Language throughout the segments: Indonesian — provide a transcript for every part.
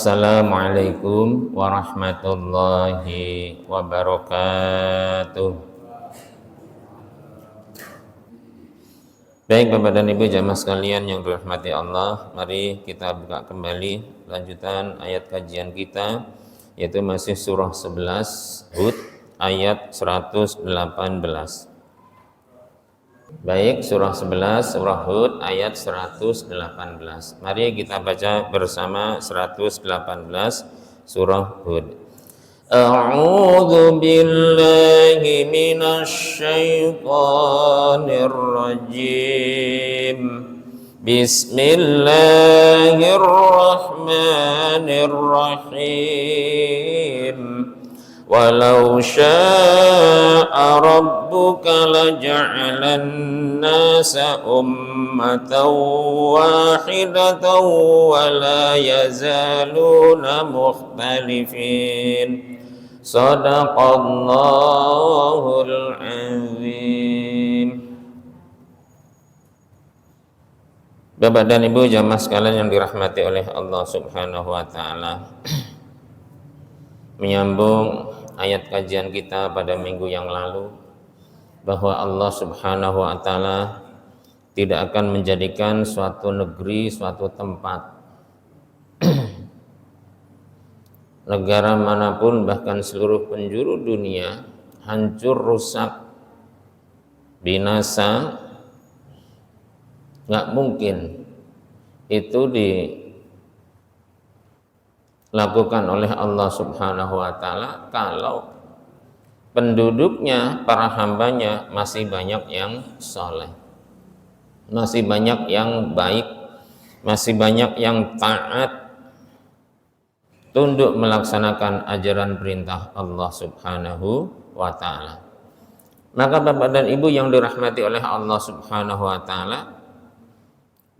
Assalamualaikum warahmatullahi wabarakatuh. Baik Bapak dan Ibu jamaah sekalian yang dirahmati Allah, mari kita buka kembali lanjutan ayat kajian kita, yaitu masih surah 11 Hud ayat 118. Baik, surah 11, surah Hud ayat 118. Mari kita baca bersama 118 surah Hud. A'udzu billahi minasy syaithanir rajim. Bismillahirrahmanirrahim. Walau syaa rabbuka laja'alan nasa ummatan wahidatan wa la yazaluna mukhtalifin. Shadaqallahul azim. Bapak dan Ibu jamaah sekalian yang dirahmati oleh Allah Subhanahu wa taala. Menyambung ayat kajian kita pada minggu yang lalu, bahwa Allah Subhanahu wa taala tidak akan menjadikan suatu negeri, suatu tempat, negara manapun, bahkan seluruh penjuru dunia hancur, rusak, binasa. Nggak mungkin itu dilakukan oleh Allah Subhanahu wa taala kalau penduduknya, para hambanya masih banyak yang saleh, masih banyak yang baik, masih banyak yang taat, tunduk melaksanakan ajaran perintah Allah Subhanahu wa taala. Maka Bapak dan Ibu yang dirahmati oleh Allah Subhanahu wa taala,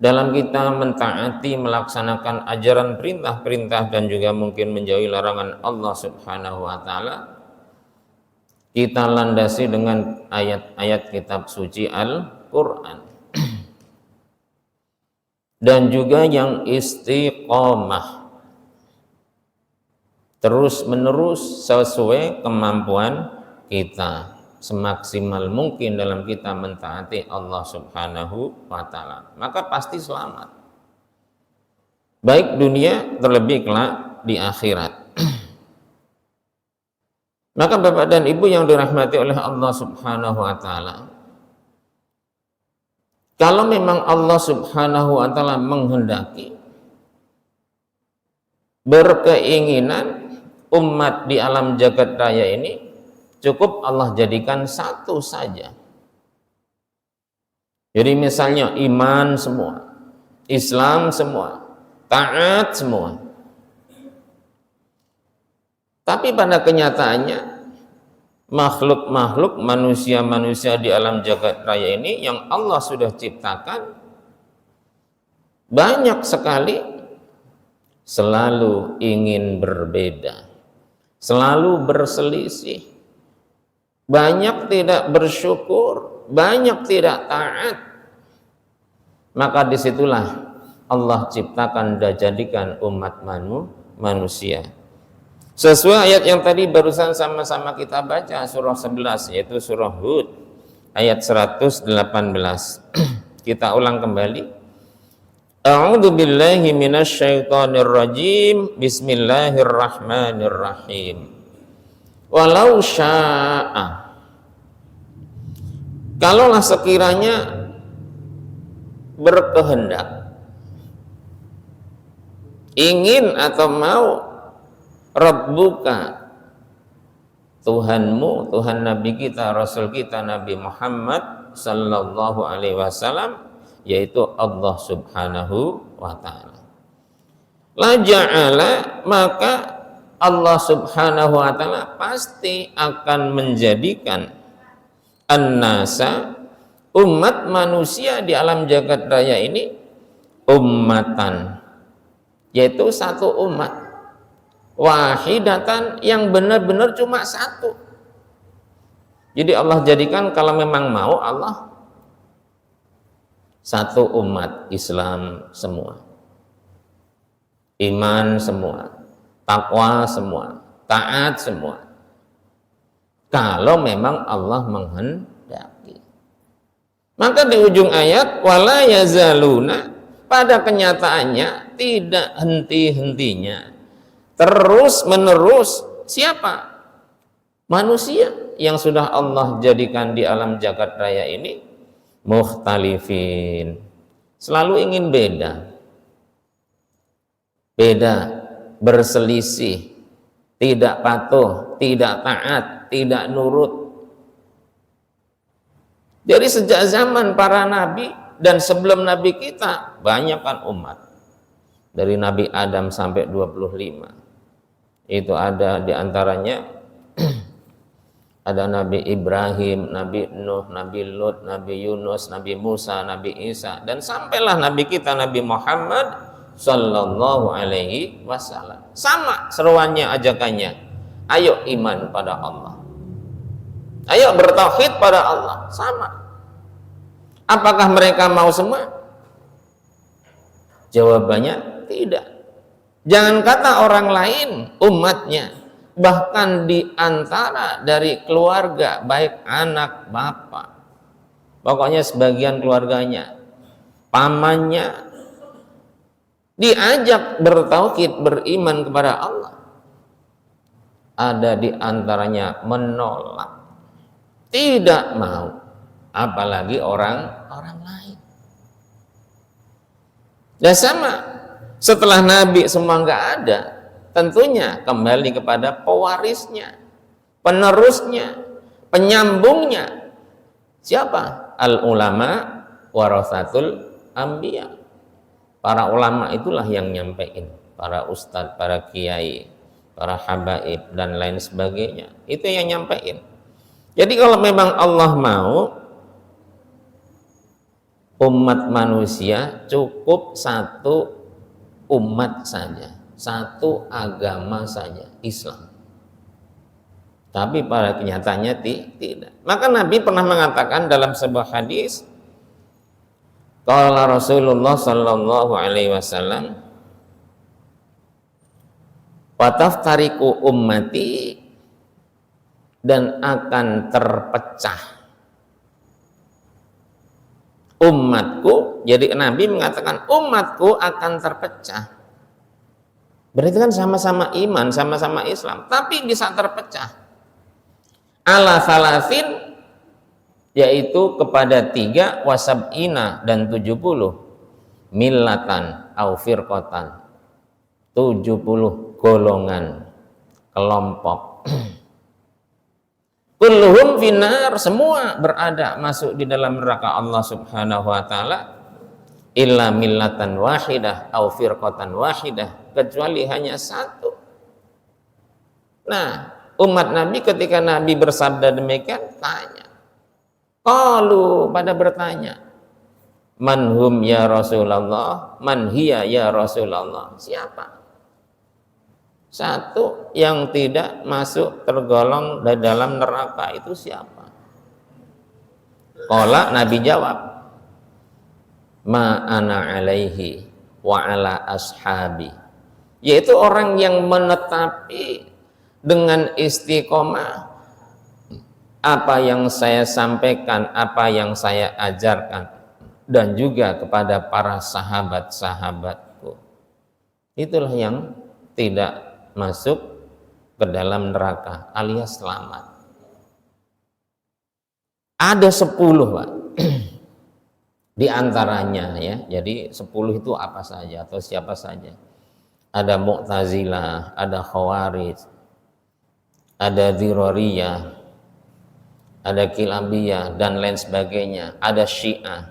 dalam kita mentaati, melaksanakan ajaran perintah-perintah dan juga mungkin menjauhi larangan Allah Subhanahu wa taala, kita landasi dengan ayat-ayat kitab suci Al-Qur'an. Dan juga yang istiqomah, terus menerus sesuai kemampuan kita, semaksimal mungkin dalam kita mentaati Allah Subhanahu wa taala, maka pasti selamat, baik dunia terlebih kelak di akhirat. Maka Bapak dan Ibu yang dirahmati oleh Allah Subhanahu wa taala, kalau memang Allah Subhanahu wa taala menghendaki, berkeinginan umat di alam jagat raya ini cukup Allah jadikan satu saja. Jadi misalnya iman semua, Islam semua, taat semua. Tapi pada kenyataannya makhluk-makhluk, manusia-manusia di alam jagat raya ini yang Allah sudah ciptakan banyak sekali selalu ingin berbeda, selalu berselisih, banyak tidak bersyukur, banyak tidak taat. Maka disitulah Allah ciptakan dan jadikan umat manusia. Sesuai ayat yang tadi barusan sama-sama kita baca, surah 11, yaitu surah Hud ayat 118. Kita ulang kembali. A'udzu billahi minasy syaithanir rajim. Bismillahirrahmanirrahim. Walau syaa, kalaulah sekiranya berkehendak, ingin atau mau, Rabbuka, Tuhanmu, Tuhan Nabi kita, Rasul kita Nabi Muhammad sallallahu alaihi wasallam, yaitu Allah Subhanahu wa taala, la ja'ala, maka Allah Subhanahu wa taala pasti akan menjadikan an-nasa, umat manusia di alam jagat raya ini, ummatan, yaitu satu umat, wahidatan, yang benar-benar cuma satu. Jadi Allah jadikan kalau memang mau Allah satu umat Islam semua. iman semua, takwa semua, taat semua. Kalau memang Allah menghendaki. Maka di ujung ayat wala yazaluna, pada kenyataannya tidak henti-hentinya, terus menerus siapa? Manusia yang sudah Allah jadikan di alam jagat raya ini mukhtalifin, selalu ingin beda, berselisih, tidak patuh, tidak taat, tidak nurut. Jadi sejak zaman para nabi dan sebelum nabi kita, banyak kan umat. Dari Nabi Adam sampai 25. Itu ada diantaranya ada Nabi Ibrahim, Nabi Nuh, Nabi Lut, Nabi Yunus, Nabi Musa, Nabi Isa, dan sampailah Nabi kita Nabi Muhammad Sallallahu Alaihi Wasallam. Sama seruannya, ajakannya, ayo iman pada Allah, ayo bertauhid pada Allah. Sama. Apakah mereka mau semua? Jawabannya tidak. Jangan kata orang lain, umatnya, bahkan di antara dari keluarga, baik anak, bapak, pokoknya sebagian keluarganya, pamannya, diajak bertauhid, beriman kepada Allah, ada di antaranya menolak, tidak mau, apalagi orang lain. Dan sama, setelah Nabi semua nggak ada, tentunya kembali kepada pewarisnya, penerusnya, penyambungnya. Siapa? Al ulama warasatul anbiya. Para ulama itulah yang nyampein, para ustadz, para kiai, para habaib dan lain sebagainya. Itu yang nyampein. Jadi kalau memang Allah mau, umat manusia cukup satu umat saja, satu agama saja, Islam. Tapi pada kenyataannya tidak. Maka Nabi pernah mengatakan dalam sebuah hadis, qala Rasulullah sallallahu alaihi wasallam, "Wataftariqu ummati," dan akan terpecah umatku. Jadi Nabi mengatakan umatku akan terpecah. Berarti kan sama-sama iman, sama-sama Islam, tapi bisa terpecah. Ala salasin, yaitu kepada 3 wasab'ina dan 70 millatan au firqatan, 70 golongan, kelompok. Kulluhum finnar, semua berada masuk di dalam neraka Allah Subhanahu wa taala, illa millatan wahidah au firqatan wahidah, kecuali hanya satu. Nah, umat Nabi ketika Nabi bersabda demikian, tanya. Qalu, pada bertanya, man hum ya Rasulullah, man hiya ya Rasulullah, siapa? Satu yang tidak masuk tergolong di dalam neraka itu siapa? Qala, Nabi jawab, ma ana alaihi wa ala ashabi, yaitu orang yang menetapi dengan istiqomah apa yang saya sampaikan, apa yang saya ajarkan, dan juga kepada para sahabat-sahabatku. Itulah yang tidak masuk ke dalam neraka alias selamat. Ada 10 Pak di antaranya ya. Jadi 10 itu apa saja atau siapa saja? Ada Mu'tazilah, ada Khawarij, ada Dziroriyah, ada Kilabiyah dan lain sebagainya, ada Syiah.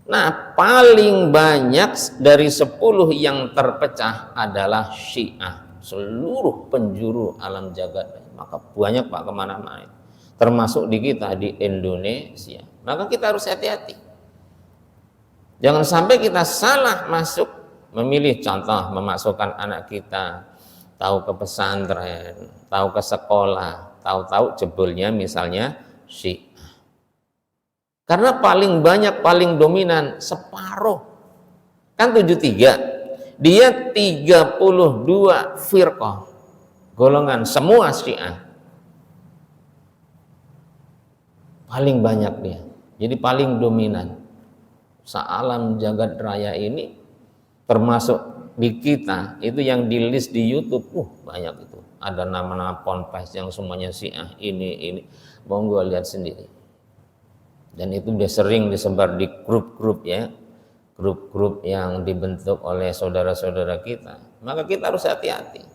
Nah, paling banyak dari 10 yang terpecah adalah Syiah. Seluruh penjuru alam jagat, maka banyak Pak kemana-mana, termasuk di kita di Indonesia. Maka kita harus hati-hati, jangan sampai kita salah masuk, memilih contoh memasukkan anak kita tahu ke pesantren, tahu ke sekolah, tahu-tahu jebulnya misalnya Syiah. Karena paling banyak, paling dominan, separuh kan 73. Dia 32 firqah, golongan semua Syiah. Paling banyak dia. Jadi paling dominan. Sealam jagat raya ini, termasuk di kita, itu yang di list di YouTube, banyak itu. Ada nama-nama ponpes yang semuanya Syiah, ini. Monggo lihat sendiri. Dan itu udah sering disebar di grup-grup ya, grup-grup yang dibentuk oleh saudara-saudara kita. Maka kita harus hati-hati.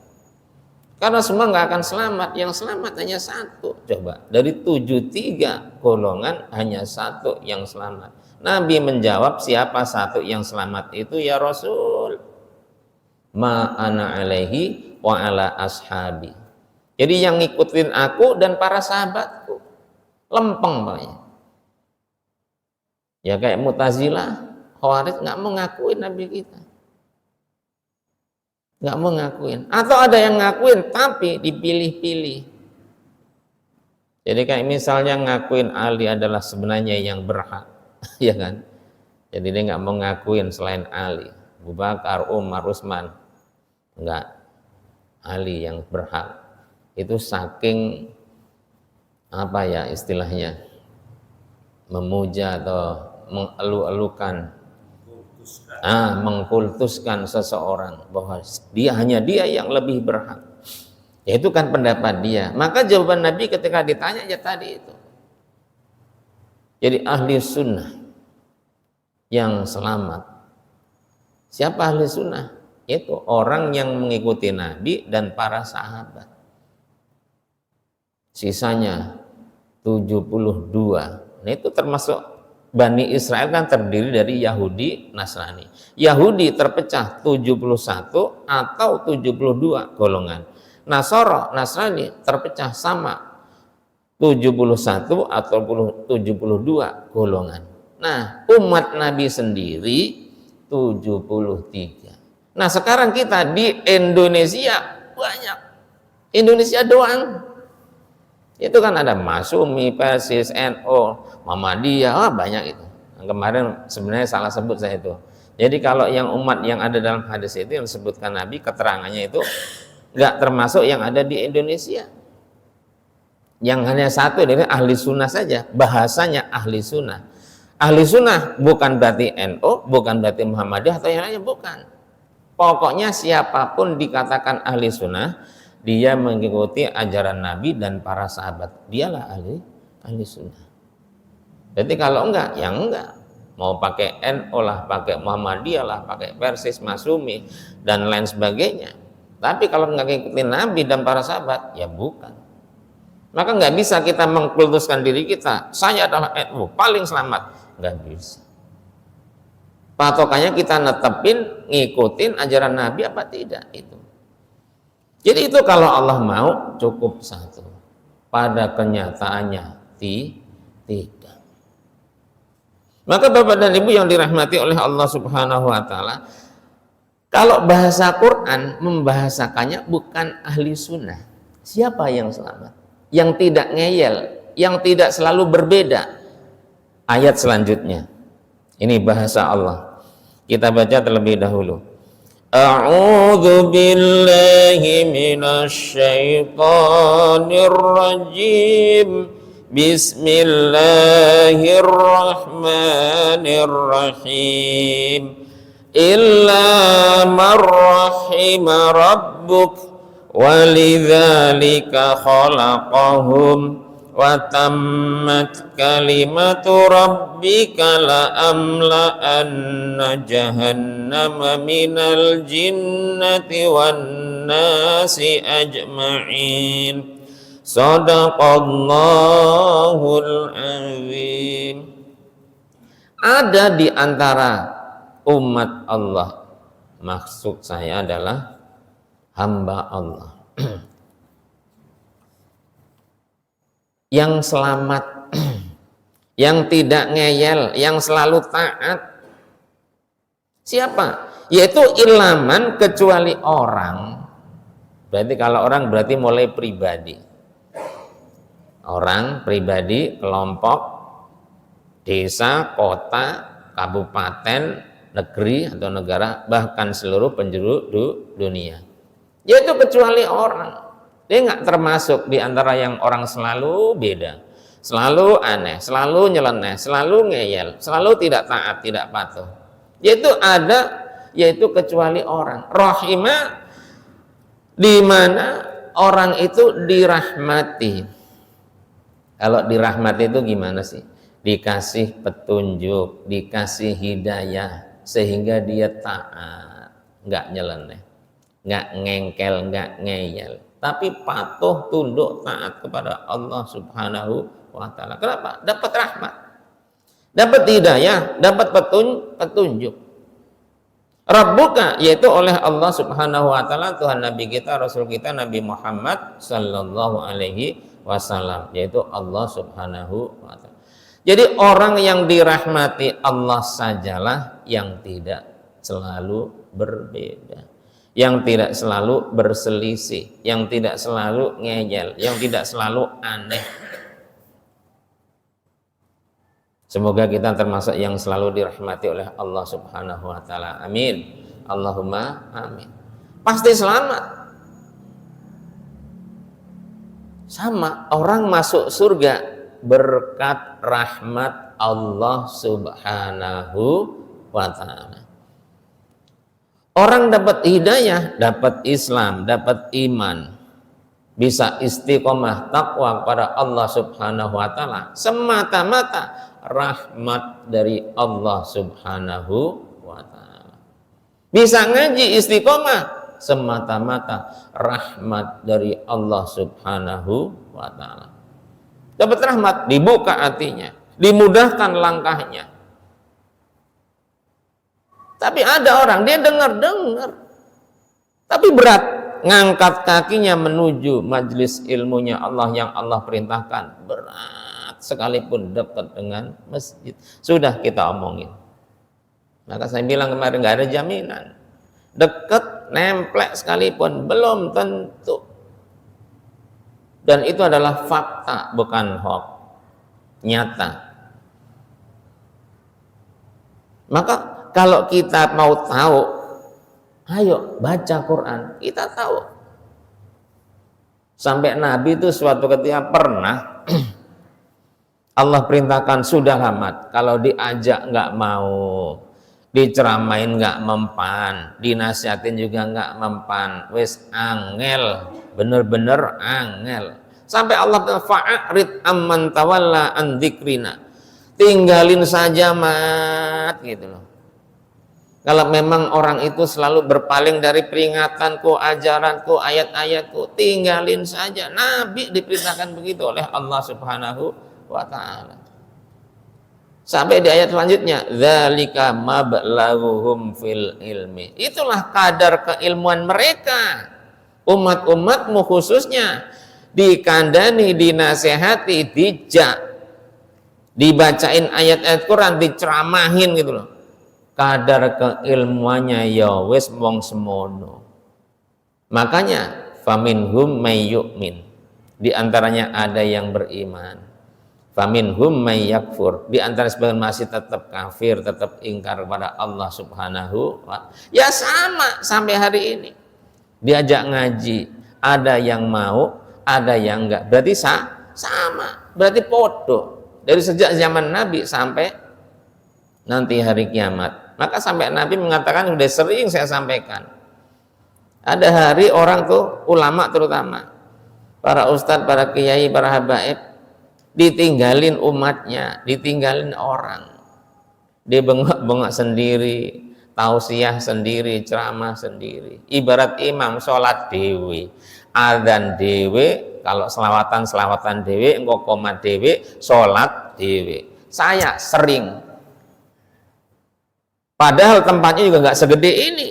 Karena semua nggak akan selamat. Yang selamat hanya satu. Coba, dari 73 golongan hanya satu yang selamat. Nabi menjawab, siapa satu yang selamat itu ya Rasul? Ma ana alaihi wa ala ashabi. Jadi yang ngikutin aku dan para sahabatku. Lempeng banyak. Ya kayak Mu'tazilah, Khawarij nggak mau ngakuin Nabi kita. Nggak mau ngakuin. Atau ada yang ngakuin tapi dipilih-pilih. Jadi kayak misalnya ngakuin Ali adalah sebenarnya yang berhak. Ya kan? Jadi dia nggak mau ngakuin selain Ali. Abu Bakar, Umar, Utsman. Enggak. Ali yang berhak. Itu saking apa ya istilahnya? Memuja atau mengelu-elukan, mengkultuskan seseorang bahwa hanya dia yang lebih berhak. Ya itu kan pendapat dia. Maka jawaban Nabi ketika ditanya ya tadi itu. Jadi ahli sunnah yang selamat. Siapa ahli sunnah? Itu orang yang mengikuti Nabi dan para sahabat. Sisanya 72. Nah itu termasuk Bani Israel kan terdiri dari Yahudi, Nasrani. Yahudi terpecah 71 atau 72 golongan. Nasrani terpecah sama 71 atau 72 golongan. Nah, umat Nabi sendiri 73. Nah, sekarang kita di Indonesia banyak. Indonesia doang. Itu kan ada Masyumi, Persis, NU, Muhammadiyah, banyak itu. Kemarin sebenarnya salah sebut saya itu. Jadi kalau yang umat yang ada dalam hadis itu yang disebutkan Nabi, keterangannya itu nggak termasuk yang ada di Indonesia. Yang hanya satu dari ahli sunnah saja, bahasanya ahli sunnah. Ahli sunnah bukan berarti NU, bukan berarti Muhammadiyah atau yang lainnya, bukan. Pokoknya siapapun dikatakan ahli sunnah, dia mengikuti ajaran Nabi dan para sahabat. Dialah ahli sunnah. Jadi kalau enggak, ya enggak. Mau pakai NU lah, pakai Muhammadiyah lah, pakai Persis, Masyumi, dan lain sebagainya. Tapi kalau enggak ngikuti Nabi dan para sahabat, ya bukan. Maka enggak bisa kita mengkultuskan diri kita. Saya adalah NU, paling selamat. Enggak bisa. Patokannya kita netepin, ngikutin ajaran Nabi apa tidak itu. Jadi itu kalau Allah mau cukup satu. Pada kenyataannya tidak. Maka Bapak dan Ibu yang dirahmati oleh Allah Subhanahu wa taala, kalau bahasa Quran membahasakannya bukan ahli sunnah. Siapa yang selamat? Yang tidak ngeyel, yang tidak selalu berbeda. Ayat selanjutnya. Ini bahasa Allah. Kita baca terlebih dahulu. A'udzu billahi minasy syaithanir rajim. Bismillahirrahmanirrahim. Illa man rahima rabbuk walidzalika khalaqahum wa tammat kalimatu rabbika la amla'anna jahannama minal jinnati wan nasi ajma'in. Shadaqallahul azim. Ada di antara umat Allah, maksud saya adalah hamba Allah yang selamat, yang tidak ngeyel, yang selalu taat. Siapa? Yaitu ilaman, kecuali orang. Berarti kalau orang berarti mulai pribadi. Orang, pribadi, kelompok, desa, kota, kabupaten, negeri atau negara, bahkan seluruh penjuru dunia. Yaitu kecuali orang. Dia nggak termasuk di antara yang orang selalu beda, selalu aneh, selalu nyeleneh, selalu ngeyel, selalu tidak taat, tidak patuh. Yaitu kecuali orang. Rahimah, di mana orang itu dirahmati. Kalau dirahmati itu gimana sih? Dikasih petunjuk, dikasih hidayah, sehingga dia taat, nggak nyeleneh, nggak ngengkel, nggak ngeyel, tapi patuh, tunduk, taat kepada Allah Subhanahu wa Ta'ala. Kenapa? Dapat rahmat, dapat hidayah, dapat petunjuk. Rabbuka, yaitu oleh Allah Subhanahu wa Ta'ala, Tuhan Nabi kita, Rasul kita, Nabi Muhammad sallallahu alaihi wasallam, yaitu Allah Subhanahu wa Ta'ala. Jadi orang yang dirahmati Allah sajalah yang tidak selalu berbeda, yang tidak selalu berselisih, yang tidak selalu ngeyel, yang tidak selalu aneh. Semoga kita termasuk yang selalu dirahmati oleh Allah Subhanahu wa Ta'ala. Amin. Allahumma amin. Pasti selamat. Sama, orang masuk surga berkat rahmat Allah Subhanahu wa Ta'ala. Orang dapat hidayah, dapat Islam, dapat iman, bisa istiqomah takwa kepada Allah Subhanahu wa Ta'ala, semata-mata rahmat dari Allah Subhanahu wa Ta'ala. Bisa ngaji istiqomah, semata-mata rahmat dari Allah Subhanahu wa Ta'ala. Dapat rahmat, dibuka hatinya, dimudahkan langkahnya. Tapi ada orang, dia dengar, tapi berat ngangkat kakinya menuju majelis ilmunya Allah yang Allah perintahkan. Berat sekalipun dekat dengan masjid. Sudah kita omongin. Maka saya bilang kemarin, nggak ada jaminan. Dekat, nemplek sekalipun, belum tentu. Dan itu adalah fakta, bukan hoax, nyata. Maka kalau kita mau tahu, ayo baca Quran, kita tahu. Sampai Nabi itu suatu ketika pernah Allah perintahkan sudah amat, kalau diajak nggak mau, diceramain nggak mempan, dinasihatin juga nggak mempan, wis angel, bener-bener angel. Sampai Allah fa'arid amman tawalla an dzikrina, tinggalin saja mat, gitu loh. Kalau memang orang itu selalu berpaling dari peringatanku, ajaranku, ayat-ayatku, tinggalin saja. Nabi diperintahkan begitu oleh Allah Subhanahu wa Ta'ala. Sampai di ayat selanjutnya, dzalika mablaghuhum fil ilmi. Itulah kadar keilmuan mereka. Umat-umatmu khususnya dikandani, dinasehati, dijak, dibacain ayat-ayat Quran, diceramahin gitu loh. Kadar keilmuannya ya wis wong semono. Makanya faminhum may yu'min, di antaranya ada yang beriman. Faminhum may yakfur, di antara sebagian masih tetap kafir, tetap ingkar kepada Allah Subhanahu wa Ta'ala. Ya sama sampai hari ini. Diajak ngaji, ada yang mau, ada yang enggak. Berarti sama, berarti podo. Dari sejak zaman Nabi sampai nanti hari kiamat. Maka sampai Nabi mengatakan, sudah sering saya sampaikan, ada hari orang tuh, ulama terutama, para ustadz, para kiai, para habaib, ditinggalin umatnya, ditinggalin orang, dia bengok-bengok sendiri, tausiah sendiri, ceramah sendiri. Ibarat imam sholat dewe, adzan dewe, kalau selawatan dewe, engkau koma dewe, sholat dewe. Saya sering, padahal tempatnya juga nggak segede ini.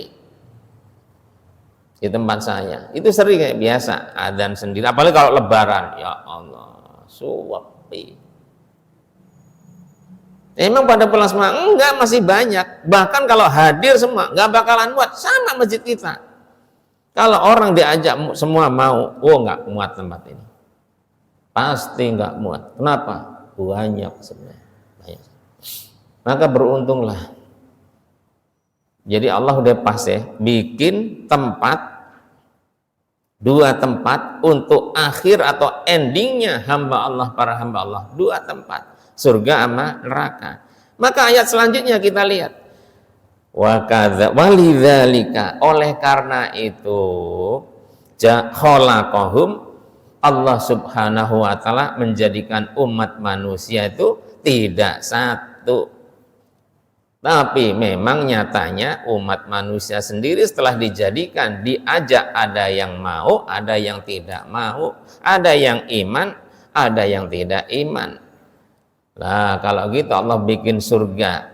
Di tempat saya itu sering kayak biasa adzan sendiri, apalagi kalau lebaran, ya Allah, suwepi. Emang pada pulang semua? Enggak, masih banyak. Bahkan kalau hadir semua nggak bakalan muat. Sama masjid kita, kalau orang diajak semua mau, oh nggak muat tempat ini, pasti nggak muat. Kenapa? Banyak sebenarnya, banyak. Maka beruntunglah Jadi Allah udah pas ya, bikin dua tempat untuk akhir atau endingnya hamba Allah, para hamba Allah. Dua tempat, surga sama neraka. Maka ayat selanjutnya kita lihat. Wa kadza walidzalika, oleh karena itu khalaqahum, Allah Subhanahu wa taala menjadikan umat manusia itu tidak satu. Tapi memang nyatanya umat manusia sendiri setelah dijadikan, diajak, ada yang mau, ada yang tidak mau, ada yang iman, ada yang tidak iman. Nah, kalau gitu Allah bikin surga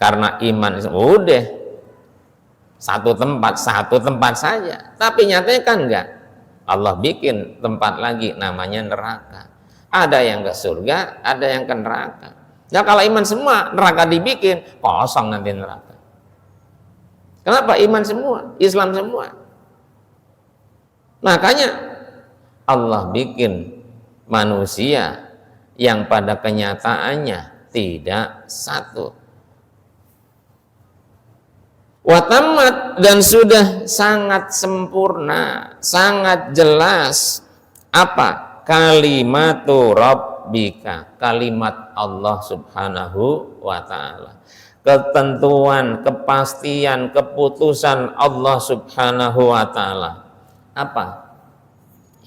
karena iman, udah satu tempat saja. Tapi nyatanya kan enggak. Allah bikin tempat lagi namanya neraka. Ada yang ke surga, ada yang ke neraka. Nah, kalau iman semua, neraka dibikin, kosong nanti neraka. Kenapa? Iman semua, Islam semua. Makanya Allah bikin manusia yang pada kenyataannya tidak satu. Watamat, dan sudah sangat sempurna, sangat jelas apa? Kalimatu Rabbika, kalimat Allah Subhanahu wa ta'ala, ketentuan, kepastian, keputusan Allah Subhanahu wa ta'ala. Apa?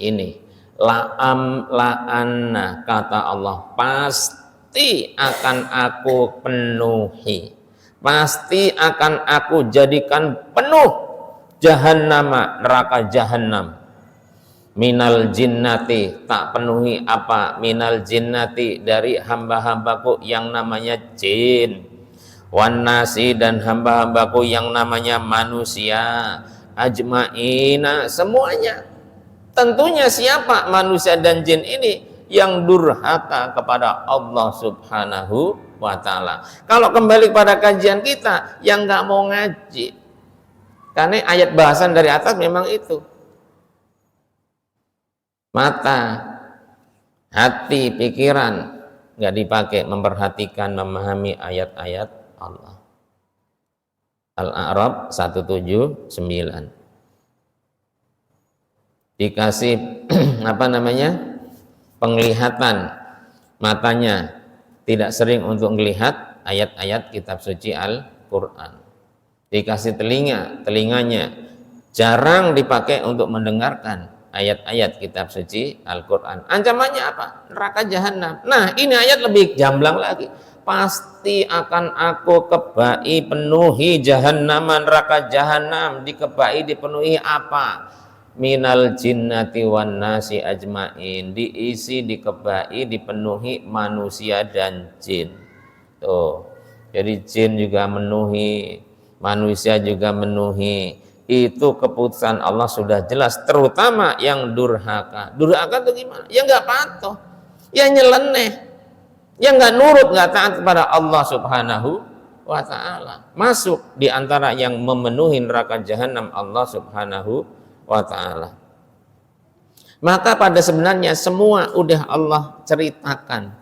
Ini la'anna, kata Allah, pasti akan aku penuhi, pasti akan aku jadikan penuh jahannama, neraka jahannam. Minal jinnati, tak penuhi apa? Minal jinnati, dari hamba-hambaku yang namanya jin, wan nasi, dan hamba-hambaku yang namanya manusia, ajma'ina, semuanya. Tentunya siapa manusia dan jin ini? Yang durhaka kepada Allah Subhanahu wa ta'ala. Kalau kembali pada kajian kita, yang nggak mau ngaji, karena ayat bahasan dari atas memang itu. Mata, hati, pikiran nggak dipakai memperhatikan, memahami ayat-ayat Allah. Al-A'raf 179. Dikasih penglihatan, matanya tidak sering untuk melihat ayat-ayat kitab suci Al-Quran. Dikasih telinga, telinganya jarang dipakai untuk mendengarkan ayat-ayat kitab suci Al-Quran. Ancamannya apa? Neraka jahanam. Nah, ini ayat lebih jamblang lagi. Pasti akan aku kebai, penuhi jahannam, neraka jahanam, dikebai, dipenuhi apa? Minal jinnati wan nasi ajmain, diisi, dikebai, dipenuhi manusia dan jin. Tuh, jadi jin juga memenuhi, manusia juga memenuhi. Itu keputusan Allah sudah jelas, terutama yang durhaka. Durhaka itu gimana? Ya nggak patuh, ya nyeleneh, ya nggak nurut, nggak taat kepada Allah Subhanahu wa ta'ala. Masuk di antara yang memenuhi neraka jahanam Allah Subhanahu wa ta'ala. Maka pada sebenarnya semua udah Allah ceritakan,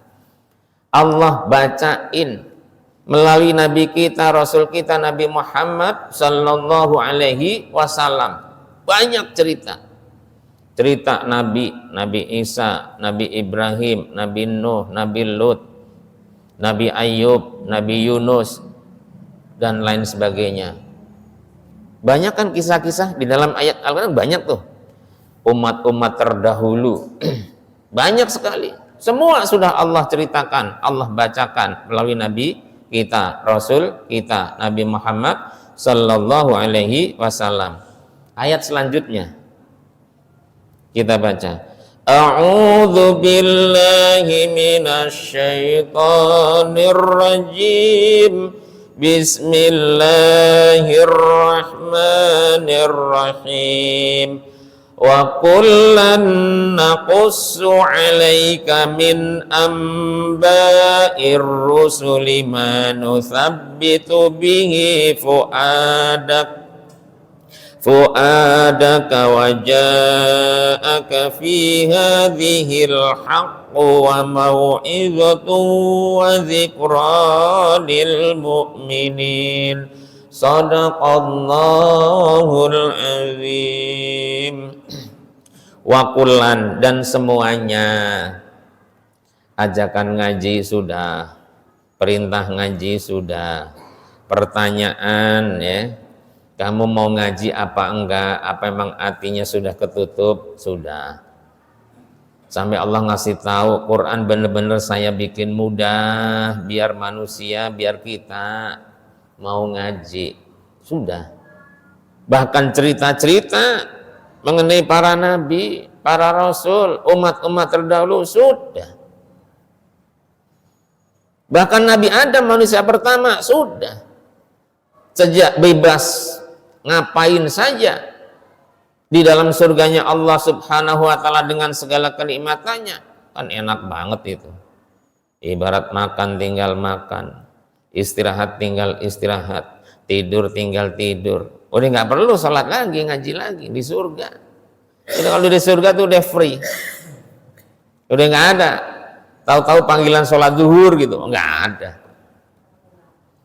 Allah bacain melalui Nabi kita, Rasul kita, Nabi Muhammad Sallallahu Alaihi Wasallam. Banyak cerita. Cerita Nabi Isa, Nabi Ibrahim, Nabi Nuh, Nabi Lut, Nabi Ayub, Nabi Yunus, dan lain sebagainya. Banyak kan kisah-kisah di dalam ayat Al-Quran, banyak tuh. Umat-umat terdahulu. Banyak sekali. Semua sudah Allah ceritakan, Allah bacakan melalui Nabi kita, Rasul kita, Nabi Muhammad Sallallahu Alaihi Wasallam. Ayat selanjutnya kita baca. A'udzu billahi minasy syaithanir rajim. Bismillahirrahmanirrahim. Wa kullan naqussu 'alaika min amba'ir rusuli ma nuthabbitu bihi fu'adaka wa ja'aka fi hadhil haqqu wa mau'izatun wa dzikra lil mu'minin. Shadaqallahul azim. Wa kullan, dan semuanya. Ajakan ngaji sudah, perintah ngaji sudah, pertanyaan ya, kamu mau ngaji apa enggak, apa emang hatinya sudah ketutup, sudah. Sampai Allah ngasih tahu, Quran bener-bener saya bikin mudah, biar manusia, biar kita mau ngaji, sudah. Bahkan cerita-cerita mengenai para nabi, para rasul, umat-umat terdahulu, sudah. Bahkan Nabi Adam manusia pertama sudah. Sejak bebas ngapain saja di dalam surganya Allah Subhanahu wa taala dengan segala kenikmatannya, kan enak banget itu. Ibarat makan tinggal makan, istirahat tinggal istirahat, tidur tinggal tidur. Udah nggak perlu sholat lagi, ngaji lagi di surga. Jadi kalau di surga tuh udah free, udah nggak ada tahu-tahu panggilan sholat zuhur gitu, nggak ada.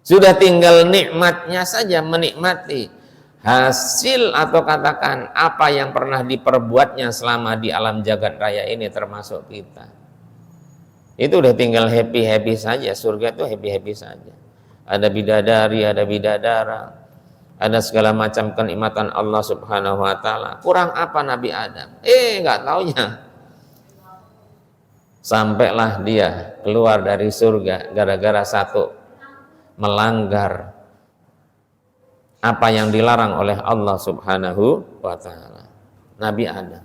Sudah tinggal nikmatnya saja, menikmati hasil atau katakan apa yang pernah diperbuatnya selama di alam jagat raya ini, termasuk kita. Itu udah tinggal happy-happy saja. Surga itu happy-happy saja. Ada bidadari, ada bidadara, ada segala macam kenikmatan Allah Subhanahu wa taala. Kurang apa Nabi Adam? Nggak taunya sampailah dia keluar dari surga gara-gara satu, melanggar apa yang dilarang oleh Allah Subhanahu wa taala. Nabi Adam.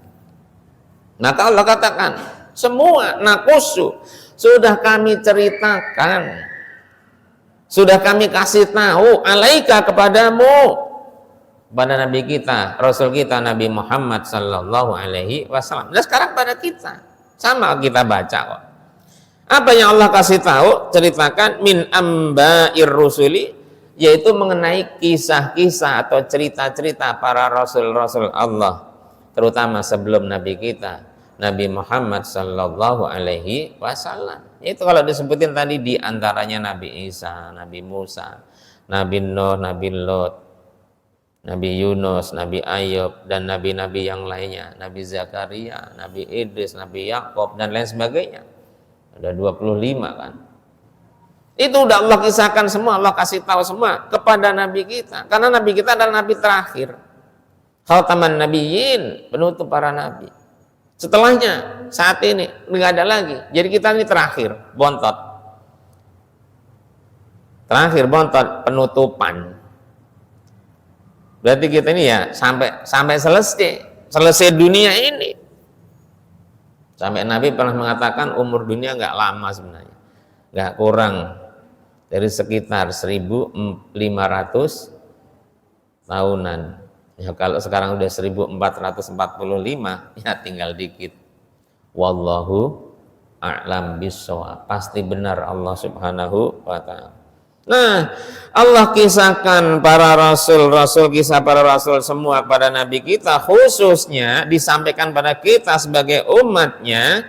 Maka Allah katakan, semua nakusu sudah kami ceritakan, sudah kami kasih tahu alaika kepadamu, pada Nabi kita, Rasul kita Nabi Muhammad sallallahu alaihi wasallam. Dan sekarang pada kita sama kita baca kok. Apa yang Allah kasih tahu, ceritakan min amba'ir rusuli, yaitu mengenai kisah-kisah atau cerita-cerita para rasul-rasul Allah, terutama sebelum Nabi kita Nabi Muhammad sallallahu alaihi wasallam. Itu kalau disebutin tadi di antaranya Nabi Isa, Nabi Musa, Nabi Nuh, Nabi Lot, Nabi Yunus, Nabi Ayub, dan nabi-nabi yang lainnya, Nabi Zakaria, Nabi Idris, Nabi Yakub, dan lain sebagainya. Ada 25 kan. Itu udah Allah kisahkan semua, Allah kasih tahu semua kepada Nabi kita. Karena Nabi kita adalah Nabi terakhir. Khataman Nabiyyin, penutup para Nabi. Setelahnya, saat ini, nggak ada lagi. Jadi kita ini terakhir, bontot. Terakhir, bontot, penutupan. Berarti kita ini ya sampai selesai dunia ini. Sampai Nabi pernah mengatakan umur dunia nggak lama sebenarnya, nggak kurang dari sekitar 1.500 tahunan. Ya kalau sekarang udah 1.445, ya tinggal dikit. Wallahu a'lam bishawab. Pasti benar Allah Subhanahu wa ta'ala. Nah, Allah kisahkan para rasul-rasul, kisah para rasul semua pada Nabi kita, khususnya disampaikan pada kita sebagai umatnya,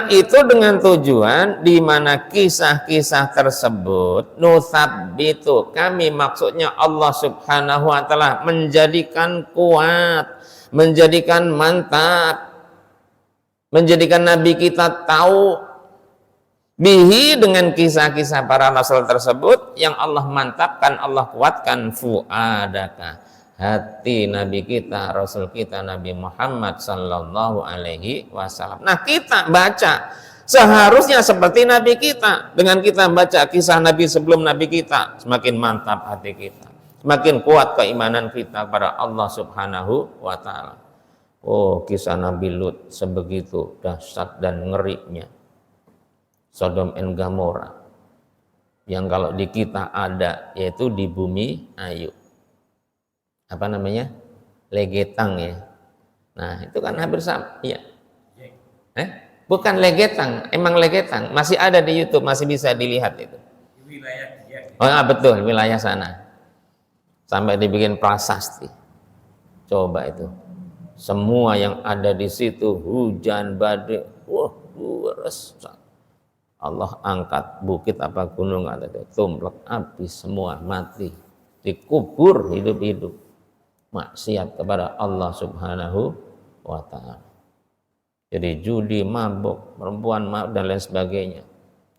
itu dengan tujuan di mana kisah-kisah tersebut nuthabbitu, kami maksudnya Allah Subhanahu wa ta'ala menjadikan kuat, menjadikan mantap, menjadikan Nabi kita tahu bihi, dengan kisah-kisah para rasul tersebut yang Allah mantapkan, Allah kuatkan fuadaka, hati Nabi kita, Rasul kita Nabi Muhammad sallallahu alaihi wasallam. Nah, kita baca seharusnya seperti Nabi kita. Dengan kita baca kisah Nabi sebelum Nabi kita, semakin mantap hati kita, semakin kuat keimanan kita kepada Allah Subhanahu wa ta'ala. Oh, kisah Nabi Lut sebegitu dahsyat dan ngerinya. Sodom and Gomora yang kalau di kita ada, yaitu di bumi Ayu, apa namanya, Legetang ya. Nah itu kan hampir sama ya. Bukan Legetang, emang Legetang, masih ada di YouTube, masih bisa dilihat itu. Oh betul, wilayah sana sampai dibikin prasasti. Coba itu semua yang ada di situ, hujan badai, wah Allah angkat bukit apa gunung ada tumplek habis semua mati dikubur hidup-hidup maksiat kepada Allah Subhanahu wa ta'ala. Jadi judi, mabuk, perempuan mabuk dan lain sebagainya.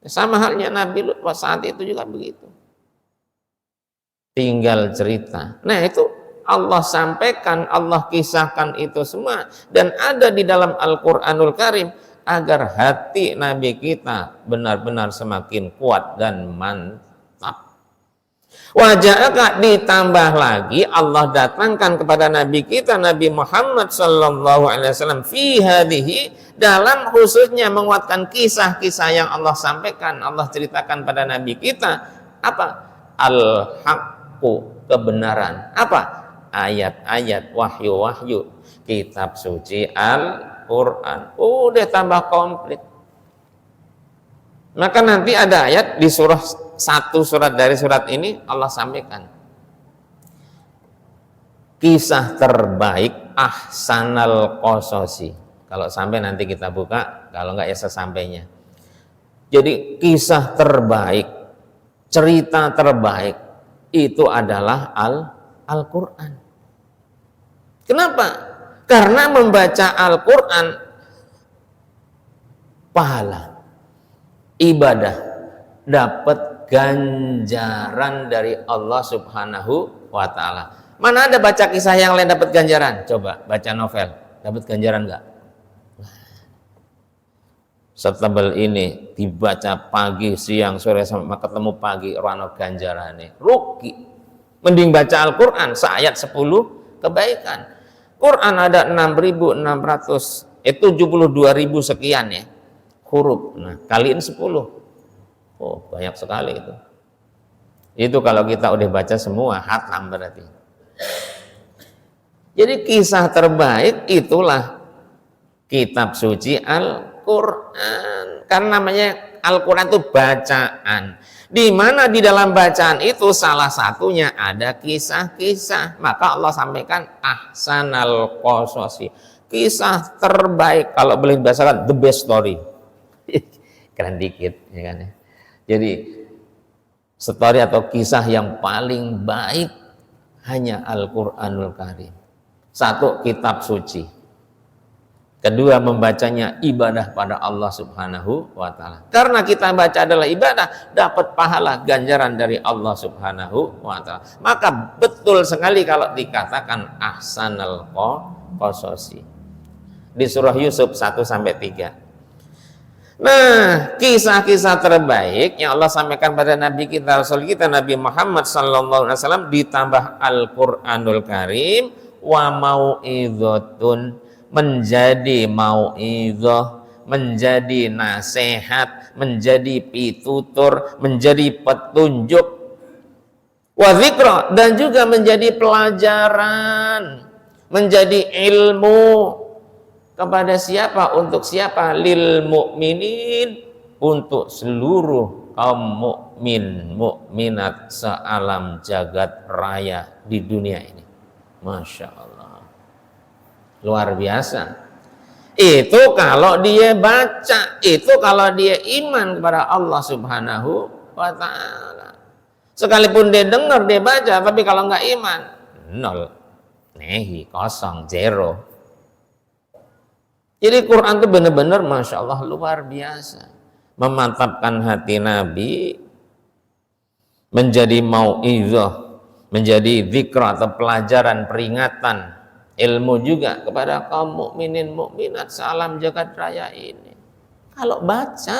Sama halnya Nabi Lut saat itu juga begitu. Tinggal cerita. Nah itu Allah sampaikan, Allah kisahkan itu semua dan ada di dalam Al-Qur'anul Karim agar hati Nabi kita benar-benar semakin kuat dan mantap. Wajah ditambah lagi Allah datangkan kepada Nabi kita Nabi Muhammad sallallahu alaihi wasallam fi hadhihi dalam khususnya menguatkan kisah-kisah yang Allah sampaikan, Allah ceritakan pada Nabi kita apa? Al-haqqu, kebenaran. Apa? Ayat-ayat wahyu-wahyu kitab suci Al-Quran. Udah tambah komplit. Maka nanti ada ayat di surah satu surat dari surat ini Allah sampaikan kisah terbaik ahsanal qasasi. Kalau sampai nanti kita buka, kalau enggak ya sesampainya. Jadi kisah terbaik, cerita terbaik itu adalah Al-Quran. Kenapa? Karena membaca Al-Quran pahala, ibadah, dapat ganjaran dari Allah Subhanahu wa ta'ala. Mana ada baca kisah yang lain dapat ganjaran? Coba baca novel, dapat ganjaran enggak? Setebal ini dibaca pagi, siang, sore sampai ketemu pagi rono ganjarane. Rugi. Mending baca Al-Qur'an seayat 10 kebaikan. Quran ada 6.600 72.000 sekian ya huruf. Nah, kaliin 10. Oh, banyak sekali itu. Itu kalau kita udah baca semua hatam berarti. Jadi kisah terbaik itulah kitab suci Al-Quran. Karena namanya Al-Quran itu bacaan. Di mana di dalam bacaan itu salah satunya ada kisah-kisah. Maka Allah sampaikan ahsanal qasasi. Kisah terbaik, kalau boleh dibahasakan the best story. Keren dikit ya kan ya. Jadi story atau kisah yang paling baik hanya Al-Qur'anul Karim. Satu, kitab suci. Kedua, membacanya ibadah pada Allah Subhanahu wa ta'ala. Karena kita baca adalah ibadah, dapat pahala ganjaran dari Allah Subhanahu wa ta'ala. Maka betul sekali kalau dikatakan ahsanal qasasi. Di surah Yusuf 1-3. Nah, kisah-kisah terbaik yang Allah sampaikan pada Nabi kita, Rasul kita Nabi Muhammad sallallahu alaihi wasallam ditambah Al-Qur'anul Karim wa mau'izatun, menjadi mau'izah, menjadi nasihat, menjadi pitutur, menjadi petunjuk, wa dzikra, dan juga menjadi pelajaran, menjadi ilmu kepada siapa? Untuk siapa? Lil mu'minin, untuk seluruh kaum mukmin mukminat sealam jagat raya di dunia ini. Masya Allah, luar biasa. Itu kalau dia baca, itu kalau dia iman kepada Allah Subhanahu wa ta'ala. Sekalipun dia dengar, dia baca, tapi kalau nggak iman, nol, nehi, kosong, zero. Jadi Quran itu benar-benar Masya Allah luar biasa. Memantapkan hati Nabi, menjadi mau'izah, menjadi zikra atau pelajaran, peringatan, ilmu juga kepada kaum mukminin mukminat salam jagat raya ini. Kalau baca,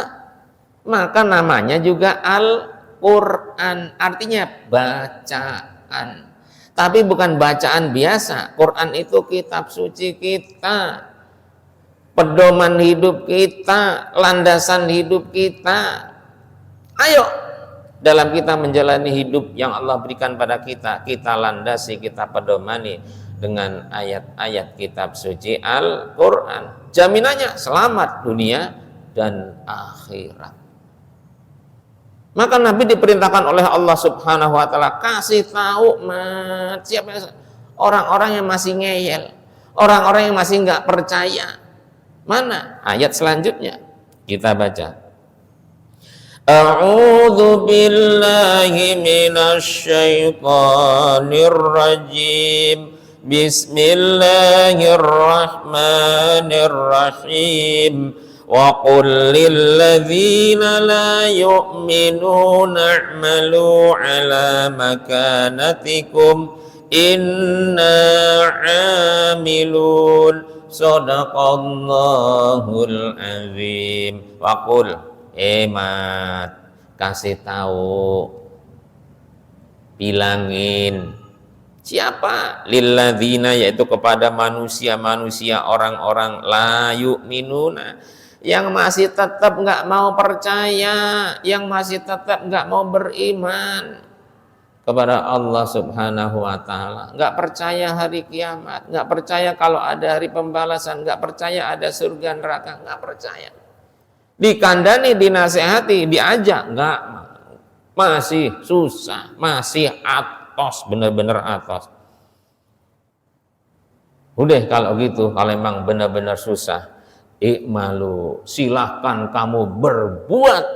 maka namanya juga Al-Quran, artinya bacaan. Tapi bukan bacaan biasa. Quran itu kitab suci kita, pedoman hidup kita, landasan hidup kita. Ayo, dalam kita menjalani hidup yang Allah berikan pada kita, kita landasi, kita pedomani dengan ayat-ayat kitab suci Al-Quran. Jaminannya selamat dunia dan akhirat. Maka Nabi diperintahkan oleh Allah Subhanahu wa ta'ala, kasih tahu siapa orang-orang yang masih ngeyel, orang-orang yang masih nggak percaya. Mana ayat selanjutnya? Kita baca. A'udzu billahi minasy syaithanir rajim. Bismillahirrahmanirrahim. Wa qul lil ladzina la yu'minuna i'malu 'ala makanatikum inna 'amilun. Shadaqallahul azim. Wa qul, emat, kasih tahu, bilangin. Siapa? Lilladzina, yaitu kepada manusia-manusia, orang-orang la yu'minuna, yang masih tetap nggak mau percaya, yang masih tetap nggak mau beriman kepada Allah Subhanahu wa Ta'ala, nggak percaya hari kiamat, nggak percaya kalau ada hari pembalasan, nggak percaya ada surga neraka, nggak percaya. Dikandani, dinasehati, diajak, nggak, masih susah, masih atos, bener-bener atos. Udah kalau gitu, kalau emang benar-benar susah, ikmalu, silahkan kamu berbuat,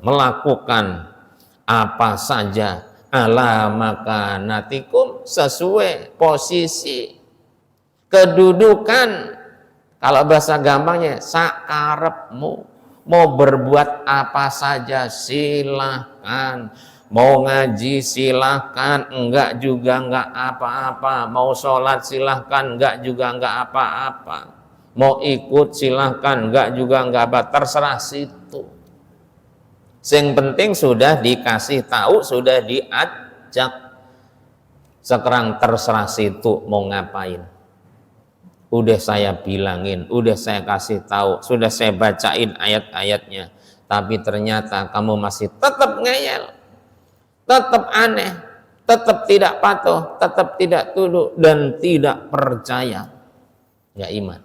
melakukan apa saja, ala makanatikum, sesuai posisi, kedudukan, kalau bahasa gampangnya, sakarepmu. Mau berbuat apa saja silahkan, mau ngaji silahkan, enggak juga enggak apa-apa, mau sholat silahkan, enggak juga enggak apa-apa, mau ikut silahkan, enggak juga enggak apa, terserah situ. Yang penting sudah dikasih tahu, sudah diajak. Sekarang terserah situ mau ngapain. Udah saya bilangin, udah saya kasih tahu, sudah saya bacain ayat-ayatnya, tapi ternyata kamu masih tetap ngeyel, tetap aneh, tetap tidak patuh, tetap tidak tunduk, dan tidak percaya. Ya iman.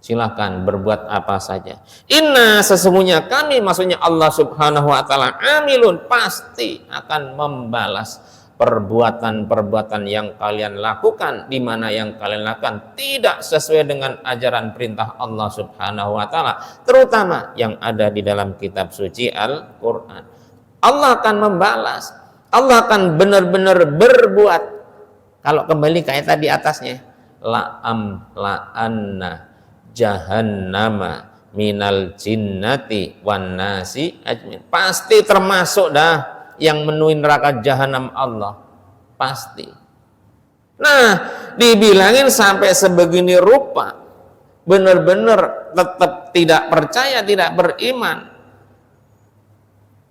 Silahkan berbuat apa saja. Inna, sesungguhnya kami, maksudnya Allah Subhanahu wa Ta'ala, amilun, pasti akan membalas perbuatan-perbuatan yang kalian lakukan, di mana yang kalian lakukan tidak sesuai dengan ajaran perintah Allah Subhanahu wa Ta'ala, terutama yang ada di dalam kitab suci Al-Quran. Allah akan membalas, Allah akan benar-benar berbuat. Kalau kembali kayak tadi atasnya, la'anna jahannama minal jinnati wan nasi ajmin, pasti termasuk dah yang menuin neraka jahanam Allah, pasti. Nah, dibilangin sampai sebegini rupa, benar-benar tetap tidak percaya, tidak beriman.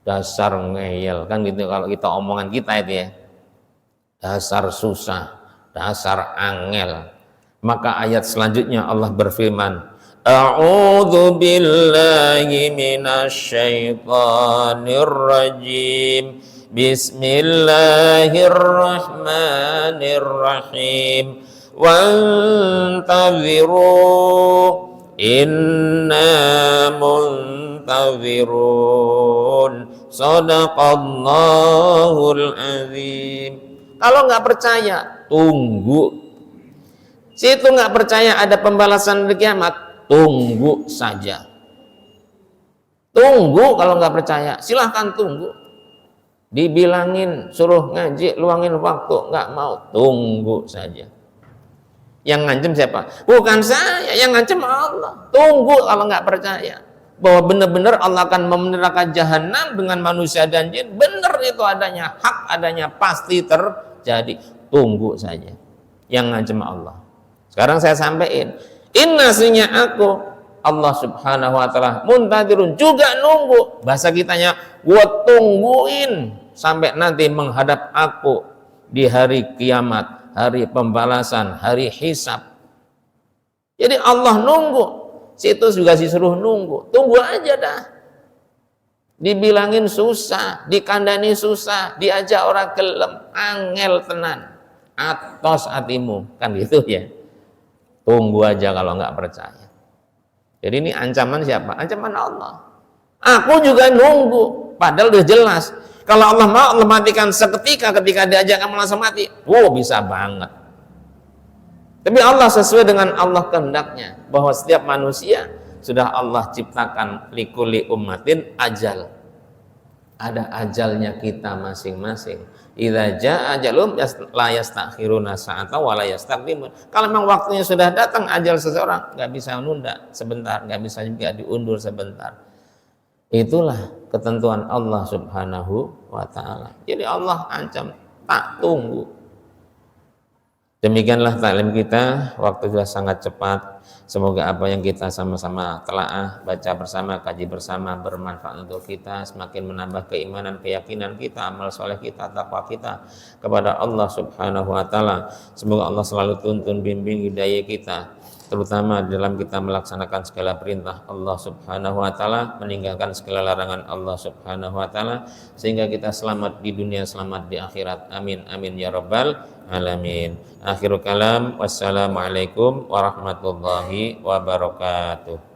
Dasar ngeyel, kan gitu kalau kita omongan kita itu ya. Dasar susah, dasar angel. Maka ayat selanjutnya Allah berfirman, A'udzu billahi minasyaitonir rajim. Bismillahirrahmanirrahim. Wantaziru inna muntazirun. Shadaqallahul azim. Kalau nggak percaya, tunggu. Situ nggak percaya ada pembalasan di kiamat, tunggu saja. Tunggu kalau nggak percaya, silahkan tunggu. Dibilangin, suruh ngaji, luangin waktu, nggak mau, tunggu saja. Yang ngancem siapa? Bukan saya, yang ngancem Allah. Tunggu kalau nggak percaya. Bahwa benar-benar Allah akan meneraka jahanam dengan manusia dan jin, benar itu adanya, hak adanya, pasti terjadi. Tunggu saja. Yang ngancem Allah. Sekarang saya sampaikan, innasnya aku, Allah Subhanahu wa Ta'ala, muntadirun, juga nunggu. Bahasa kitanya, gua tungguin sampai nanti menghadap aku di hari kiamat, hari pembalasan, hari hisab. Jadi Allah nunggu. Situ juga disuruh nunggu. Tunggu aja dah. Dibilangin susah, dikandani susah, diajak orang gelem, angel tenan. Atos hatimu, kan gitu ya. Tunggu aja kalau nggak percaya. Jadi ini ancaman siapa? Ancaman Allah. Aku juga nunggu. Padahal udah jelas. Kalau Allah mau, Allah matikan seketika, ketika diajak kamu langsung mati. Wow, bisa banget. Tapi Allah sesuai dengan Allah kehendaknya. Bahwa setiap manusia sudah Allah ciptakan likuli ummatin ajal. ada ajalnya kita masing-masing. Idza jaa ajalum la yastakhiruna sa'ata wa la yastaqdimun. Kalau memang waktunya sudah datang ajal seseorang, nggak bisa menunda sebentar, nggak bisa juga diundur sebentar. Itulah ketentuan Allah Subhanahu wa taala. Jadi Allah ancam, tak tunggu. Demikianlah taklim kita, waktu sudah sangat cepat. Semoga apa yang kita sama-sama telaah, baca bersama, kaji bersama bermanfaat untuk kita, semakin menambah keimanan, keyakinan kita, amal soleh kita, takwa kita kepada Allah Subhanahu wa taala. Semoga Allah selalu tuntun bimbing hidayah kita, terutama dalam kita melaksanakan segala perintah Allah Subhanahu wa taala, meninggalkan segala larangan Allah Subhanahu wa taala, sehingga kita selamat di dunia, selamat di akhirat. Amin amin ya rabbal alamin. Akhirul kalam, wassalamualaikum warahmatullahi wabarakatuh.